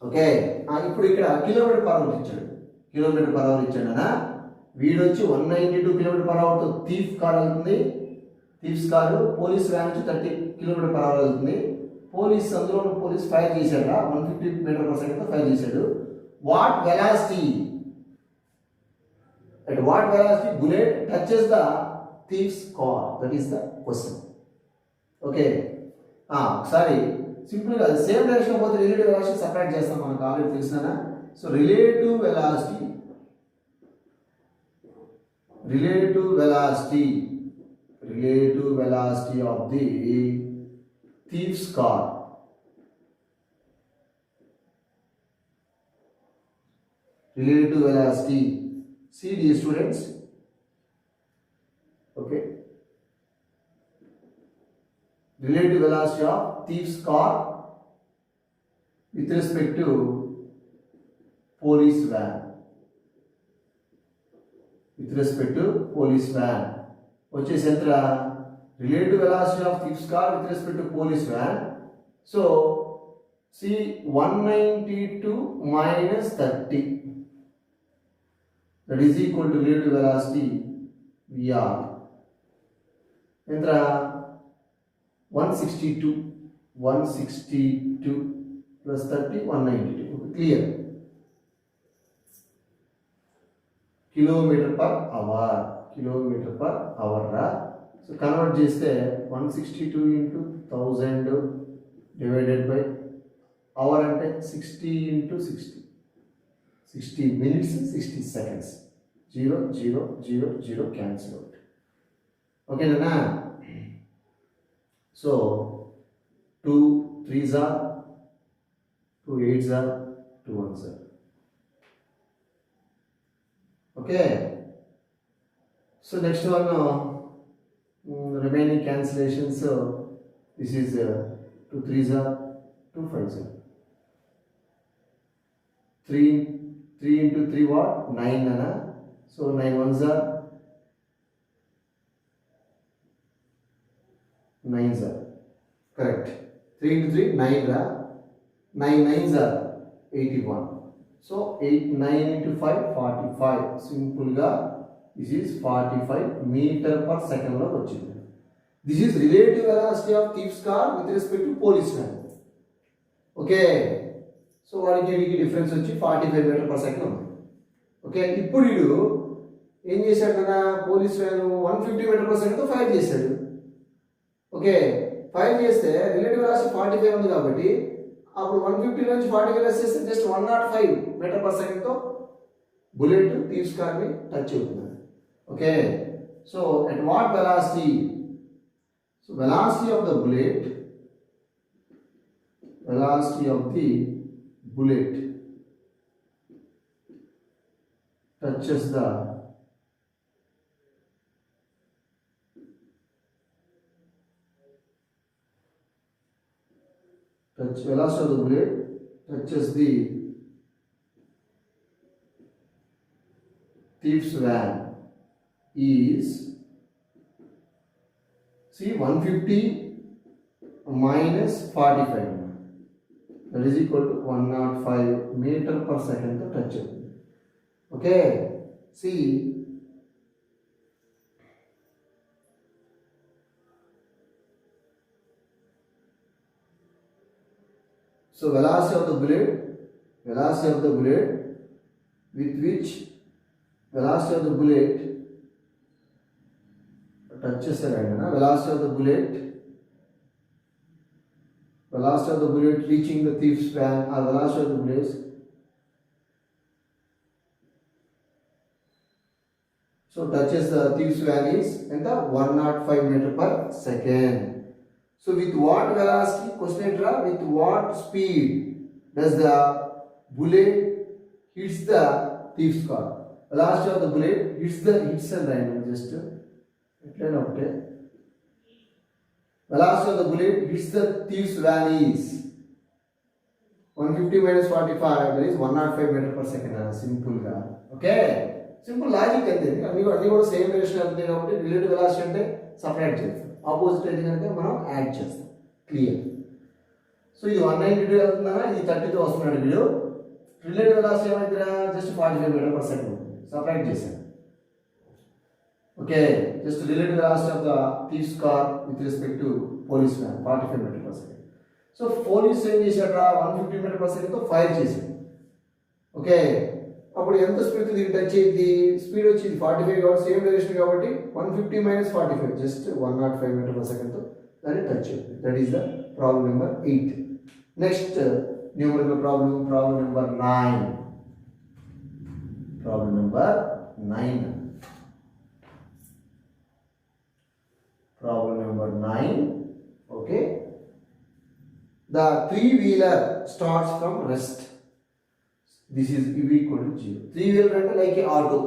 ఓకే, ఇప్పుడు ఇక్కడ km/h ఇచ్చాడు. km/h ఇచ్చాడనా, వీడొచ్చి 192 km/hతో థీఫ్ కార్ వెళ్తుంది. థీఫ్స్ కారు పోలీస్ వ్యాన్ నుంచి 30 km/h వెళ్తుంది. అందులో పోలీస్ ఫైర్ చేశాడు, 150 మీటర్ పర్ సెకండ్తో ఫైర్ చేశాడు. What velocity bullet touches the thief's car? That is the question. Okay, ఒకసారి సింపుల్గా సేమ్ డైరెక్షన్ పోతే రిలేటివ్ వెలాసిటీ సపరేట్ చేస్తాం, మనకు ఆల్రెడీ తెలిసినా. So relative velocity of the thief's car. Relative velocity. See dear students. Okay. Relative velocity of thief's car with respect to police van. Which is relative velocity of thief's car with respect to police van. So see 192 minus 30, that is equal to relative velocity VR. Entra 162 plus 30 192. Clear? kilometer/hour ra. So convert చేస్తే 162 into 1000 divided by hour అంటే 60 into 60 minutes 60 seconds. 0 0 0 0 cancel out. Okay na? So 2 3s are 2 8s are 2 1s are. Okay, so next one remaining cancellations. So this is 2 3s are 2 5s are 3 into 3 what? 9 nana. So 9 1s are 9s are correct. 3 into 3 9 ra, 9 9s are 81. So 9 into 5 45. Simple ga this is 45 meter per second lo vachindi. This is relative velocity of thief's car with respect to police van. Okay, so వాడికి difference వచ్చి 45 metre per second ఉంది. Okay, ఇప్పుడు వీడు ఏం చేశాడు కదా, police van 150 metre per సెకండ్తో fire చేశాడు. ఓకే, ఫైల్ చేస్తే రిలేటివ్ వెలాసిటీ 45 ఉంది కాబట్టి అప్పుడు 150 నుంచి 45 లెస్ చేస్తే జస్ట్ 105 మీటర్ పర్ సెకండ్ తో బుల్లెట్ థీవ్స్ కార్ ని టచ్ అవుతుంది. Okay, so at what velocity, so velocity of the bullet touches the velocity of the bullet touches the thief's van is, see, 150 minus 45, that is equal to 105 meter per second to touch it. Okay, see, so velocity of the bullet with which velocity of the bullet touches the line, velocity of the bullet reaching the thief's van, or velocity of the bullet, so touches the thief's van is in the 105 meter per second. So with what velocity, question, with what speed does the bullet hits the thief's car? Velocity of the bullet hits the line, just okay. Velocity of the bullet hits the thief's van is 150 minus 45, that is 105 meter per second. Simple ga. Okay, simple logic ante. Anni kuda same relation ante kabatti relative velocity ante separate chestam, opposite అయితే కనుక మనం add చేస్తాం. Clear. So ఇది 192 వెళ్తుందా, ఇది 30 తో వస్తున్నాడు వీడియో. రిలేటివ్ వెలాసిటీ ఏమైందిరా, just 45 metre per second separate చేశాను. Okay, just relative velocity of the thief's car with respect to police van 45 metre per second. So police ఏం చేశాడ్రా, 150 మీటర్ పర్ సెకండ్ తో ఫైర్ చేశాడు. ఓకే, అప్పుడు ఎంత స్పీడ్ దీనికి touch అయ్యింది, స్పీడ్ వచ్చింది 45 కాబట్టి సేమ్ డైరెక్షన్ కాబట్టి 150 minus 45 just 105 metre per second తో దాన్ని టచ్ అవుతుంది. That is the problem number 8. Next numerical problem number 9. Problem number 9. Problem number 9. Okay. The three-wheeler starts from rest. This is equal to 0. Three-wheeler and like a auto.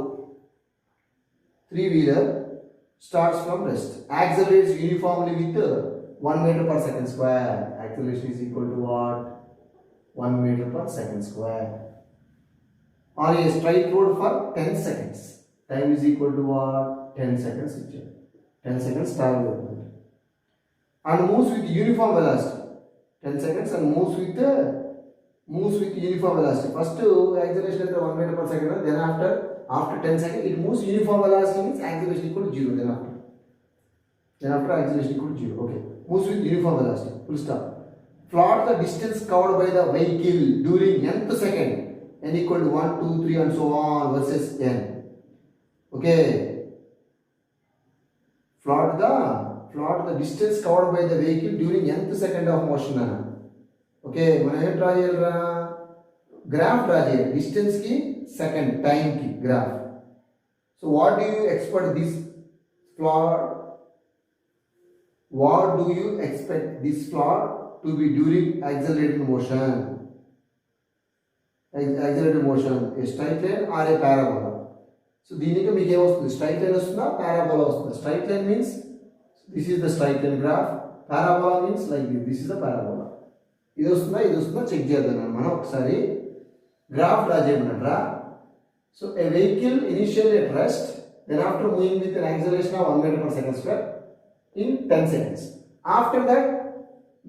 Three-wheeler starts from rest. Accelerates uniformly with 1 meter per second square. Acceleration is equal to what? 1 meter per second square. On a straight road for 10 seconds. Time is equal to what? 10 seconds. 10 seconds travel. And moves with uniform velocity. 10 seconds and moves with uniform velocity. First acceleration at 1 meter per second. Then after 10 seconds it moves uniform velocity, means acceleration equal to 0. Then after acceleration equal to 0. Okay. Moves with uniform velocity. Full stop. Plot the distance covered by the vehicle during nth second. N equal to 1, 2, 3 and so on versus n. Okay. Plot the distance covered by the vehicle during nth second of motion. Okay. మనం ఏం draw చేయాలరా, graph draw చేయాలి. Distance కి second, time కి graph. So what do you expect this plot, what do you expect this plot to be during accelerated motion? Accelerated motion, a straight line or a parabola. So దీనికి మీకు ఏమొస్తుంది, straight line వస్తుందా, parabola వస్తుందా? Straight line means this is the straight line graph, parabola means like this is the parabola. ఇది వస్తుందా check చేద్దాం మనం ఒకసారి. గ్రాఫ్ డ్రా చేయమన్నట్రా. So a vehicle initially at rest, then after moving with an acceleration of 1 meter per second square in 10 seconds. After that,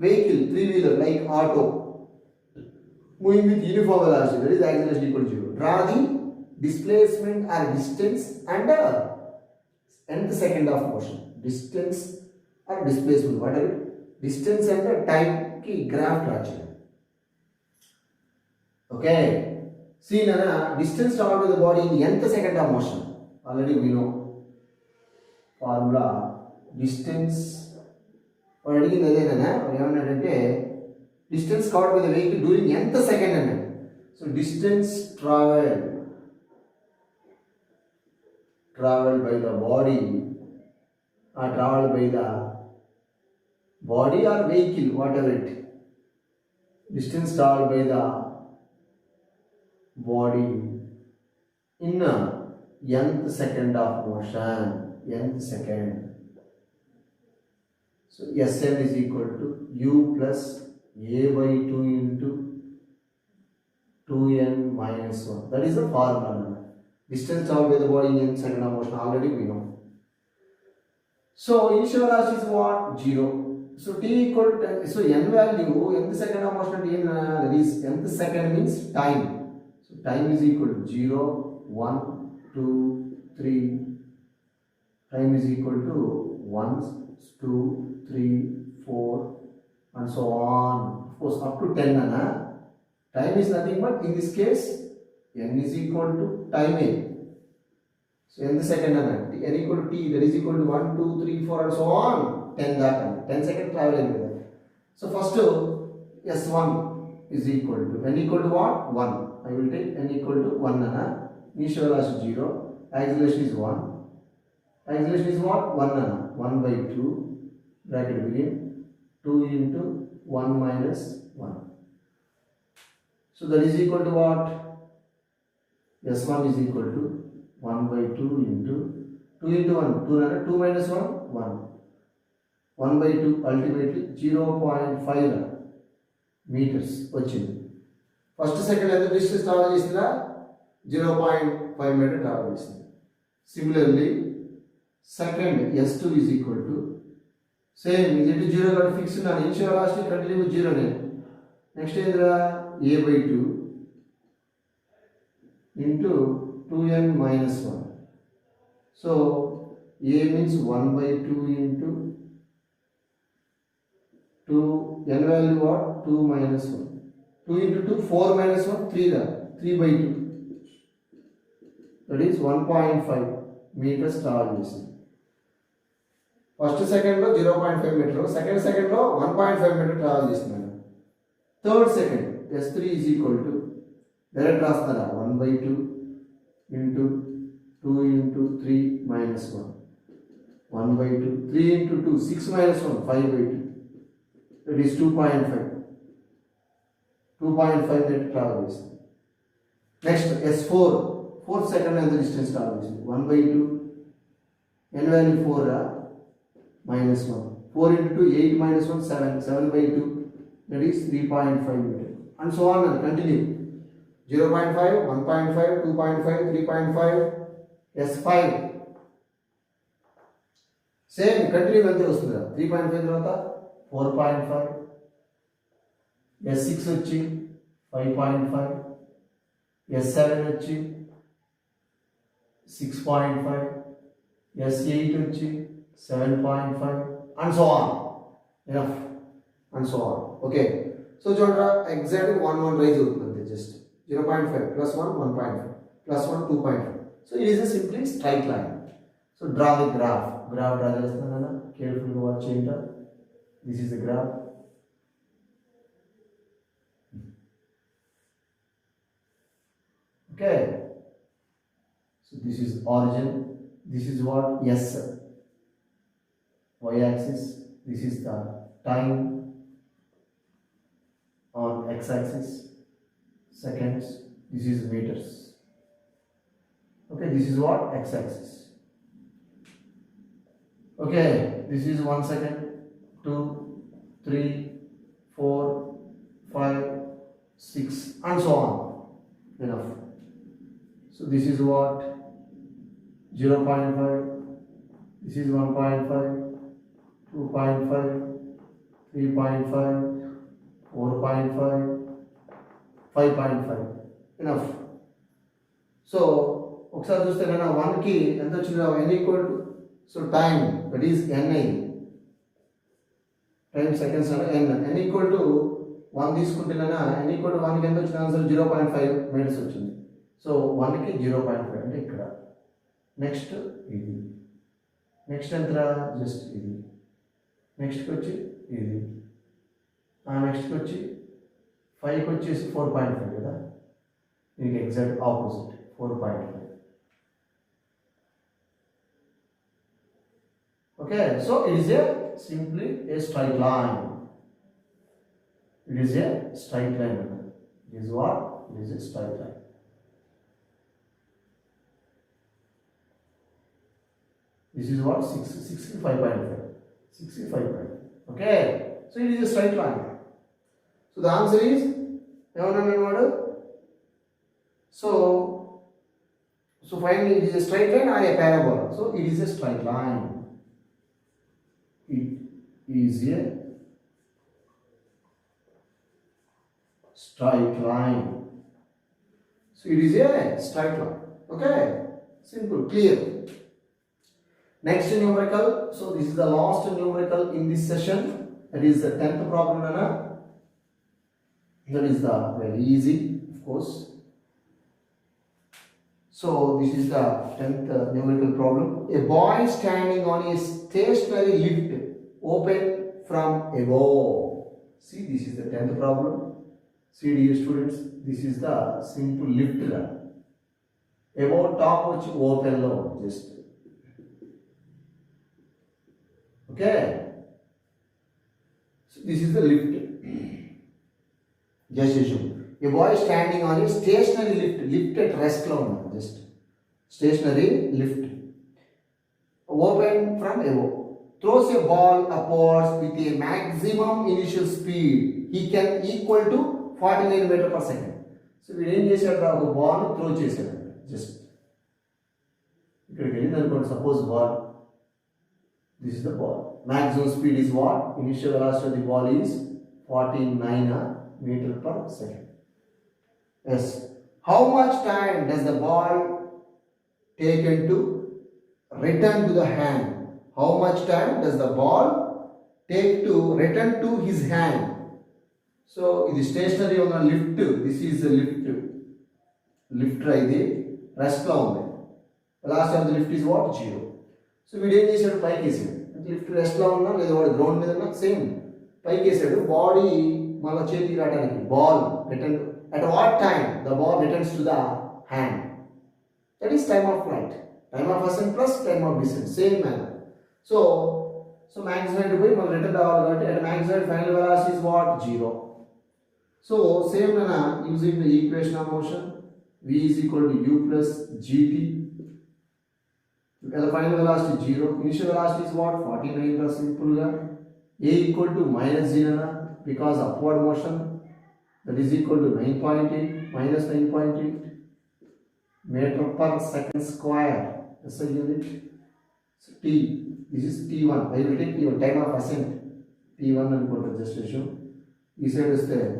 vehicle, three-wheeler like auto, moving with uniform velocity, that is acceleration equal to 0. Draw the displacement or distance and nth second of motion. Distance or displacement, whatever. Distance and the time ki graph draw cheyali. Okay. See nana, distance traveled by the body in the nth second of motion. Already we know formula. Distance వాడు అడిగింది అదేనా, వాడు ఏమన్నాడంటే distance covered by the vehicle during ఎంత second అన్నాడు. So distance travelled by the body or traveled by the body or vehicle, whatever it, distance traveled by the body in nth second of motion, nth second. So Sn is equal to u plus a by 2 into 2n minus 1. That is the formula. Distance traveled by the body in nth second of motion, already we know. So initial velocity is what? 0. So t equal to 10. So n value, nth second of motion at n, that is nth second means time. So time is equal to 0, 1, 2, 3. Time is equal to 1, 2, 3, 4 and so on. Of course up to 10. Time is nothing but in this case n is equal to time a. So nth second n equal to t, that is equal to 1, 2, 3, 4 and so on. 10 that 10 second traveling with that. So first S1 is equal to n equal to what? 1. I will take n equal to 1 initial velocity 0, acceleration is 1. Acceleration is what? 1 1 by 2 bracket begin 2 into 1 minus 1. So that is equal to what? S1 is equal to 1 by 2 into 2 into 1, 2 minus 1, 1. 1 by 2 ultimately 0.5 meters వచ్చింది. First second ఎంత distance travel చేసిందా? 0.5 metre travel చేసింది. Similarly second S2 is equal to same ఇది 0 కాబట్టి fix ఉన్నాను. Initial velocity continue 0నే. Next ఏంద్రా a by 2 into 2n minus 1. So a means 1 by 2 into 2, n value what? 2 minus 1. 2 into 2, 4 minus 1, 3 3 by 2. That is 1.5 meters travel చేసింది. First సెకండ్లో 0.5 metre, సెకండ్లో 1.5 metre travel చేస్తున్నాను. Third second S3 is equal to direct రాస్తారా 1 by 2 into 2 into 3 minus 1. 1 by 2, 3 into 2, 6 minus 1, 5 by 2. That is 2.5. 2.5 meter travel చేసింది. Next S4, fourth second ఎంత distance travel చేసింది? 1 by 2, n value 4 minus 1. 4 into 2, 8 minus 1, 7. 7 by 2, that is 3.5 meter. And so on, continue. 0.5, 1.5, 2.5, 3.5, S5. Same continue అంతే వస్తుంది. 3.5 తర్వాత 4.5, S6 వచ్చి 5.5, S7 వచ్చి 6.5, S8 వచ్చి 7.5 and so on. Enough. And so on. Okay. So చూడరా exact 1 rise అవుతుంది just 0.5 plus 1 1.5 plus 1 2.5. So it is a simply straight line. So draw the graph draw చేస్తున్నాను. కేర్ఫుల్గా వాచ్ చేయండి. This is the graph. Okay. So this is origin. This is what? S. Y axis. This is the time on x axis. Seconds. This is meters. Okay. This is what? X axis. Okay. This is 1 second, 2, 3, 4, 5, 6 and so on. Enough. So this is what? 0.5. This is 1.5, 2.5, 3.5, 4.5, 5.5. Enough. So ఒకసారి చూస్తే నేను 1 కి ఎంత వచ్చింది? n equal to, so time that is ni, time seconds n equal to 1 తీసుకుంటేనా n equal to 1 కి ఎంత వచ్చింది? Answer 0.5 minutes వచ్చింది. సో 1 కి 0.5 అంటే ఇక్కడ. నెక్స్ట్ ఇది, నెక్స్ట్ ఎంత? జస్ట్ ఇది. నెక్స్ట్కి వచ్చి ఇది నెక్స్ట్కి వచ్చి 5కి వచ్చేసి 4.5 కదా, దీనికి exact opposite 4.5. Okay, so it is simply a straight line. It is a straight line. It is what? It is a straight line. This is what? 65.5. 65.5. Okay, so it is a straight line. So the answer is so finally it is a straight line or a parabola. So it is a straight line. It is a straight line. So it is a straight line. Okay, simple, clear. Next numerical. So this is the last numerical in this session. That is the 10th problem. That is the very easy, of course. So this is the 10th numerical problem. A boy standing on a stationary lift open from above. See, this is the 10th problem. See, dear students, this is the simple lift. Above top which open low just. Okay. So this is the lift. Just assume. A boy standing on a stationary lift. Lift at rest low. Just stationary lift. Open from above. Throws a ball upwards with a maximum initial speed. He can equal to 49 meter per second. So we didn't just have a ball throw chase. Just suppose ball. This is the ball. Maximum speed is what? Initial velocity of the ball is 49 meter per second. Yes. How much time does the ball taken to return to the hand? How much time does the ball take to return to his hand? So it is stationary on a lift. This is a lift. Lift right there. Rest down. Velocity of the lift is what? 0. So we didn't just pike is lift rest down. Ground with same. Pike is body. Ball return. At what time the ball returns to the hand? That is time of flight. Time of ascent plus time of descent. Same manner. So maximum to be return at maximum final velocity is what? 0. So same manner using the equation of motion, v is equal to u plus gt. The final velocity 0. Initial velocity is what? 49 simple. A equal to minus 0 because upward motion. That is equal to 9.8 minus 9.8 meter per second square. That's a unit. So t, this is t1. I will take t1, time of ascent. t1 and put just assume. This side is there.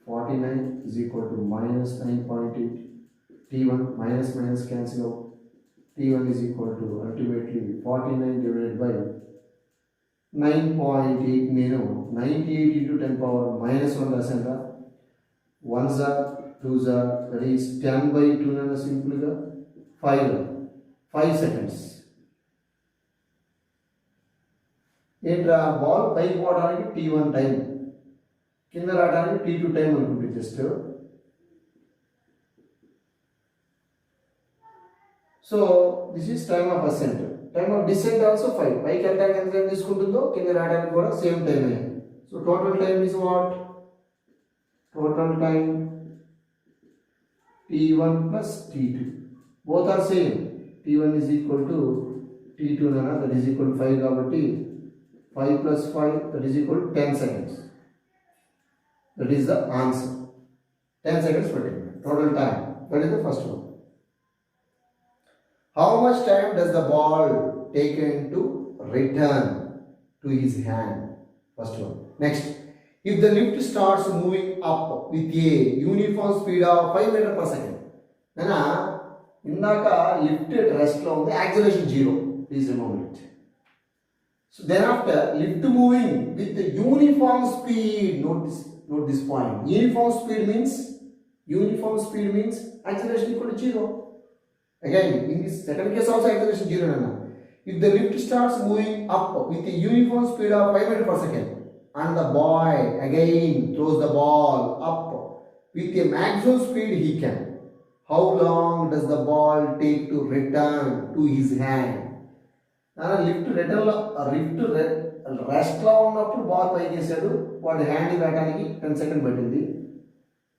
49 is equal to minus 9.8. t1 minus minus cancel out. t1 is equal to ultimately 49 divided by 9.8. 98 into 10 power minus 1 ascent. 1s are 2s are, that is 10 by 2 nana simple 5 seconds. Ball pike పోవడానికి t1 time, కింద రావడానికి t2 time అనుకుంటే just. So this is time of ascent. Time of descent also 5. పైకి వెళ్ళడానికి ఎంత time తీసుకుంటుందో కింద రావడానికి కూడా సేమ్ టైమే. So total time is what? Total time t1 plus t2. Both are same. t1 is equal to t2 nana, that is equal to 5 కాబట్టి 5 plus 5, that is equal to 10 seconds. That is the answer. 10 seconds per time. Total time. That is the first one. How much time does the ball taken to return to his hand? First one. Next. If the lift starts moving up with a uniform speed of 5 meter per second. Nana, indaka lift at rest lo undi, acceleration 0. Please remember it. So then after lift moving with the uniform speed, note this point. Uniform speed means acceleration equal to 0. Again, in this second case also acceleration 0 nana. If the lift starts moving up with a uniform speed of 5 meter per second. and the boy again throws the ball up with a maximum speed he can. How long does the ball take to return to his hand? Lift రెస్ట్లో ఉన్నప్పుడు ball పైకి వేసాడు, వాడు hand రావడానికి 10 second పట్టింది,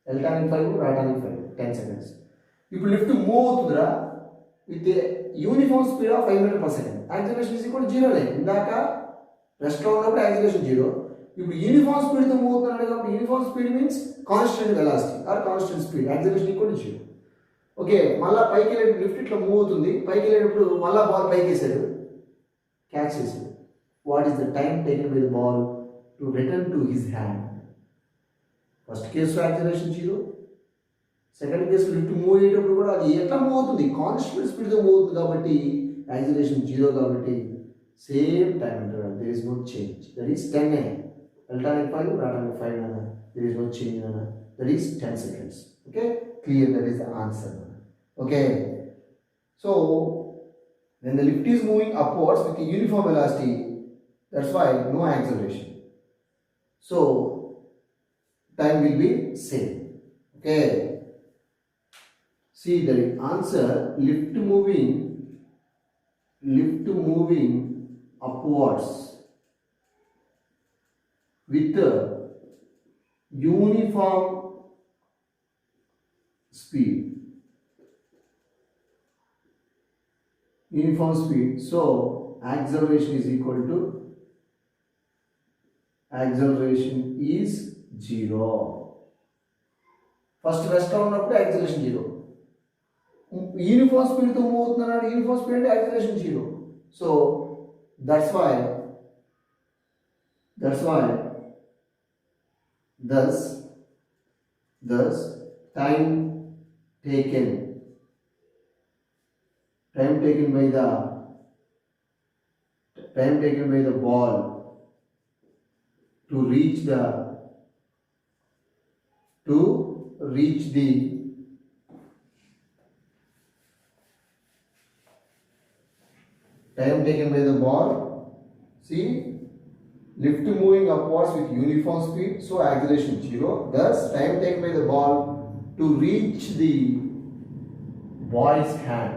వెళ్ళటానికి 5, రావడానికి 5, 10 seconds. ఇప్పుడు లిఫ్ట్ మూవ్ అవుతుందిరా with uniform speed of 5 metre per second. Acceleration is equal to 0. ఇందాక రెస్ట్లో ఉన్నప్పుడు యాక్సిలరేషన్ 0, ఇప్పుడు యూనిఫామ్ స్పీడ్తో మూవ్ అవుతున్నాడు కాబట్టి uniform speed means constant velocity or constant speed, acceleration equal to 0. Okay, మళ్ళీ పైకి వెళ్ళేటప్పుడు లిఫ్ట్ ఇట్లా మూవ్ అవుతుంది, పైకి వెళ్ళేటప్పుడు మళ్ళీ బాల్ పైకి వేసాడు, క్యాచ్ చేసాడు. What is the time taken by the ball to return to his hand? First కేసులో యాక్సిలరేషన్ 0, సెకండ్ కేసులో లిఫ్ట్ మూవ్ అయ్యేటప్పుడు కూడా అది ఎట్లా మూవ్ అవుతుంది, కాన్స్టెంట్ స్పీడ్తో మూవ్ అవుతుంది కాబట్టి యాక్సిలరేషన్ 0 కాబట్టి same time interval, there is no change. That is 10 a. వెళ్ళటానికి 5, రావడానికి 5 అన్న, దేర్ ఇస్ నో చేంజ్ అన్న, that is 10 seconds. Okay, clear, that is the answer. Okay, so when the lift is moving upwards with a uniform velocity, that's why no acceleration, so time will be same. Okay, see the answer, lift moving upwards with a uniform speed, so acceleration is 0. First rest ఉన్నప్పుడు acceleration 0, uniform స్పీడ్తో move అవుతున్నాడు, uniform speed అంటే acceleration 0. So that's why time taken by the ball to reach the time taken by the ball, see, lift moving upwards with uniform speed, so acceleration 0, thus time taken by the ball to reach the boy's hand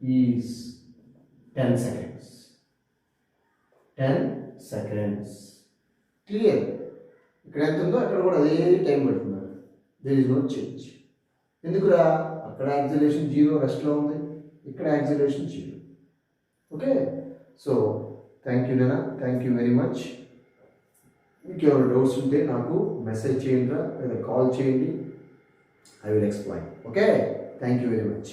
is 10 seconds. Clear, ఇక్కడ ఎంత ఉందో అక్కడ కూడా అదే time పడుతున్నారు, there is no change. ఎందుకురా, అక్కడ acceleration 0 రెస్ట్లో ఉంది, ఇక్కడ acceleration 0. Okay, so thank you నాన్న, థ్యాంక్ యూ వెరీ మచ్. మీకు ఎవరు డౌట్స్ ఉంటే నాకు మెసేజ్ చేయండి లేదా కాల్ చేయండి, I will explain. Okay, thank you very much.